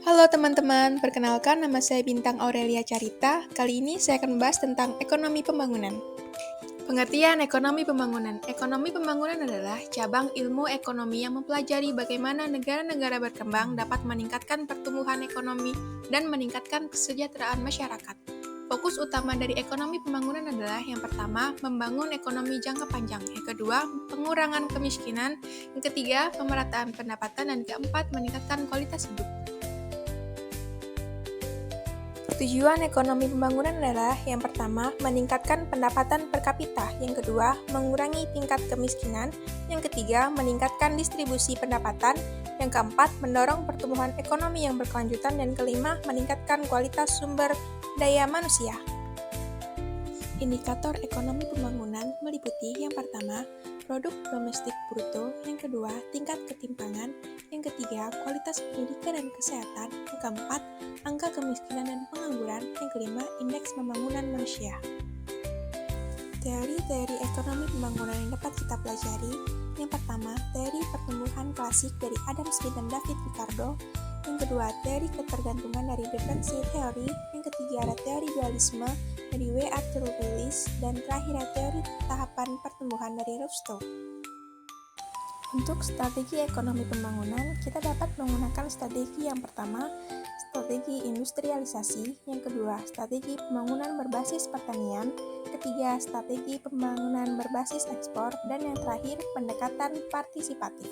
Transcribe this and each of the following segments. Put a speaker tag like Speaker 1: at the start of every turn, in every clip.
Speaker 1: Halo teman-teman, perkenalkan nama saya Bintang Aurelia Carita. Kali ini saya akan membahas tentang ekonomi pembangunan. Pengertian ekonomi pembangunan. Ekonomi pembangunan adalah cabang ilmu ekonomi yang mempelajari bagaimana negara-negara berkembang dapat meningkatkan pertumbuhan ekonomi dan meningkatkan kesejahteraan masyarakat. Fokus utama dari ekonomi pembangunan adalah yang pertama, membangun ekonomi jangka panjang. Yang kedua, pengurangan kemiskinan. Yang ketiga, pemerataan pendapatan. Dan keempat, meningkatkan kualitas hidup. Tujuan ekonomi pembangunan adalah yang pertama, meningkatkan pendapatan per kapita, yang kedua, mengurangi tingkat kemiskinan, yang ketiga, meningkatkan distribusi pendapatan, yang keempat, mendorong pertumbuhan ekonomi yang berkelanjutan, dan kelima, meningkatkan kualitas sumber daya manusia. Indikator ekonomi pembangunan meliputi yang pertama, produk domestik bruto, yang kedua, tingkat ketimpangan, yang ketiga, kualitas pendidikan dan kesehatan, yang keempat, angka kemiskinan dan pengangguran, yang kelima, indeks pembangunan manusia. Teori-teori ekonomi pembangunan yang dapat kita pelajari, yang pertama, teori pertumbuhan klasik dari Adam Smith dan David Ricardo, yang kedua, teori ketergantungan dari dependency theory, yang ketiga ada teori dualisme dari W. Arthur Wallis, dan terakhir ada teori tahapan pertumbuhan dari Rostow. Untuk strategi ekonomi pembangunan, kita dapat menggunakan strategi yang pertama, strategi industrialisasi, yang kedua, strategi pembangunan berbasis pertanian, ketiga, strategi pembangunan berbasis ekspor, dan yang terakhir, pendekatan partisipatif.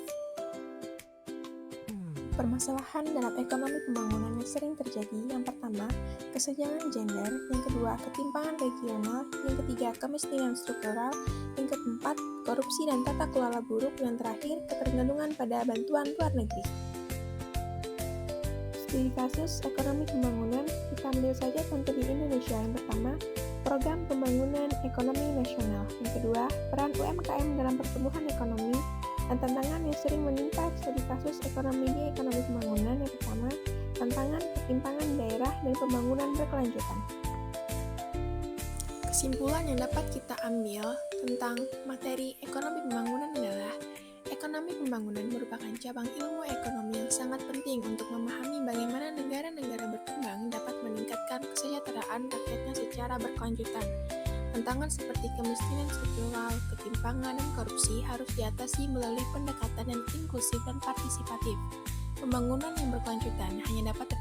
Speaker 1: Permasalahan dalam ekonomi pembangunan yang sering terjadi, yang pertama, kesenjangan gender, yang kedua, ketimpangan regional, yang ketiga, kemiskinan struktural, yang keempat, korupsi dan tata kelola buruk, yang terakhir, ketergantungan pada bantuan luar negeri. Studi kasus ekonomi pembangunan, kita ambil saja contoh di Indonesia. Yang pertama, program pembangunan ekonomi nasional, yang kedua, peran UMKM dalam pertumbuhan ekonomi, dan tantangan yang sering menimpa studi kasus ekonomi di ekonomi pembangunan. Yang pertama, tantangan ketimpangan daerah dan pembangunan berkelanjutan. Kesimpulan yang dapat kita ambil tentang materi ekonomi pembangunan adalah ekonomi pembangunan merupakan cabang ilmu ekonomi yang sangat penting untuk memahami bagaimana negara-negara berkembang dapat meningkatkan kesejahteraan rakyatnya secara berkelanjutan. Tantangan seperti kemiskinan struktural, ketimpangan, dan korupsi harus diatasi melalui pendekatan yang inklusif dan partisipatif. Pembangunan yang berkelanjutan hanya dapat